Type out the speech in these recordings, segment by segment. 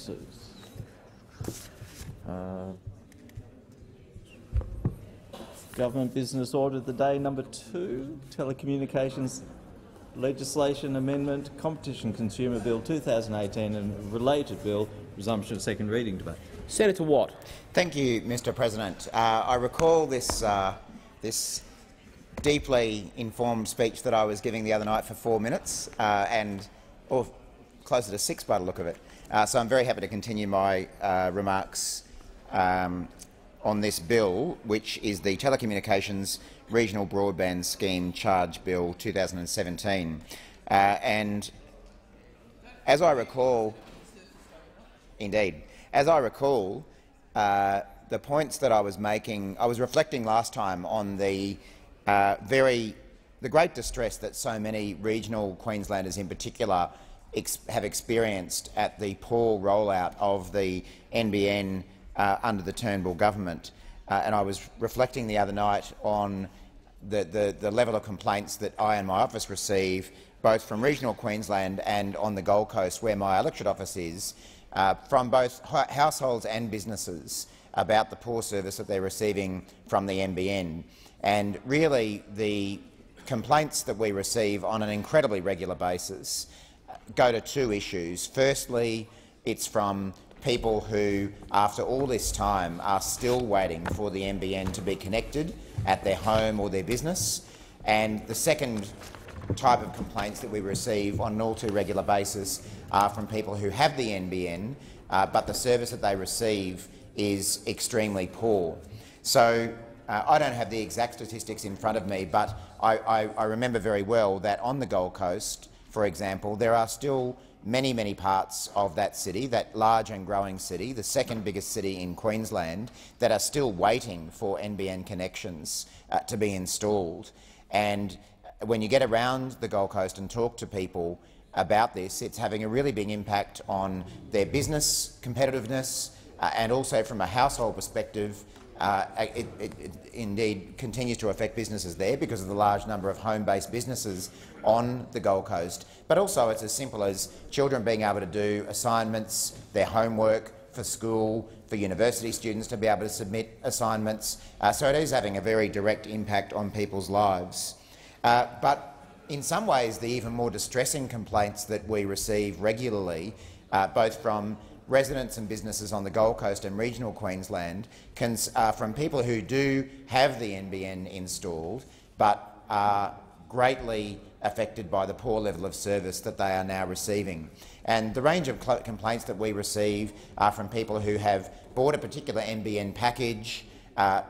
Services. Government business order of the day number 2, Telecommunications Legislation Amendment, Competition Consumer Bill 2018 and related bill, resumption of second reading debate. Senator Watt. Thank you, Mr President. I recall this deeply informed speech that I was giving the other night for 4 minutes, or closer to 6 by the look of it. So I'm very happy to continue my remarks on this bill, which is the Telecommunications Regional Broadband Scheme Charge Bill 2017. And as I recall, the points that I was making, I was reflecting last time on the great distress that so many regional Queenslanders in particular have experienced at the poor rollout of the NBN under the Turnbull government. And I was reflecting the other night on the level of complaints that I and my office receive, both from regional Queensland and on the Gold Coast, where my electorate office is, from both households and businesses about the poor service that they're receiving from the NBN. And really, the complaints that we receive on an incredibly regular basis go to 2 issues. Firstly, it's from people who, after all this time, are still waiting for the NBN to be connected at their home or their business. And the second type of complaints that we receive on an all too regular basis are from people who have the NBN, but the service that they receive is extremely poor. So I don't have the exact statistics in front of me, but I remember very well that on the Gold Coast, for example, there are still many parts of that city, that large and growing city, the second biggest city in Queensland, that are still waiting for NBN connections to be installed. And when you get around the Gold Coast and talk to people about this, it's having a really big impact on their business competitiveness, and also from a household perspective, it indeed continues to affect businesses there because of the large number of home-based businesses on the Gold Coast. But also it's as simple as children being able to do assignments, their homework for school, for university students to be able to submit assignments. So it is having a very direct impact on people's lives. But in some ways, the even more distressing complaints that we receive regularly, both from residents and businesses on the Gold Coast and regional Queensland, from people who do have the NBN installed but are greatly affected by the poor level of service that they are now receiving. And the range of complaints that we receive are from people who have bought a particular NBN package,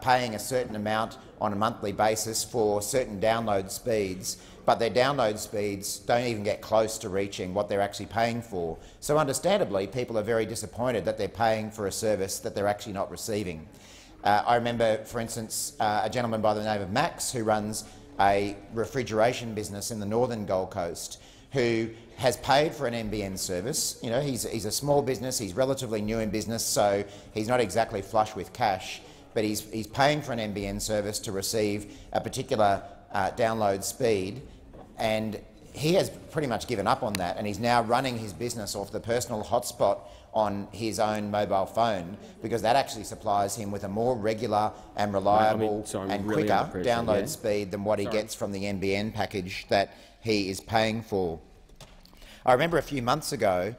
paying a certain amount on a monthly basis for certain download speeds, but their download speeds don't even get close to reaching what they're actually paying for. So understandably, people are very disappointed that they're paying for a service that they're actually not receiving. I remember, for instance, a gentleman by the name of Max, who runs a refrigeration business in the northern Gold Coast, who has paid for an NBN service. You know, he's a small business, he's relatively new in business, so he's not exactly flush with cash, but he's paying for an NBN service to receive a particular download speed, and he has pretty much given up on that, and he's now running his business off the personal hotspot on his own mobile phone, because that actually supplies him with a more regular and reliable and really quicker download speed than what he gets from the NBN package that he is paying for. I remember a few months ago,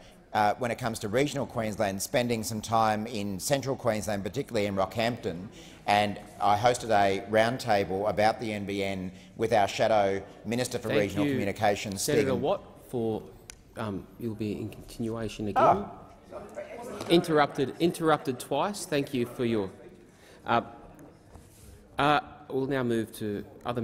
when it comes to regional Queensland, spending some time in central Queensland, particularly in Rockhampton, and I hosted a roundtable about the NBN with our Shadow Minister for Regional Communications, Senator Watt, you'll be in continuation again. Interrupted twice. Thank you for your. We'll now move to other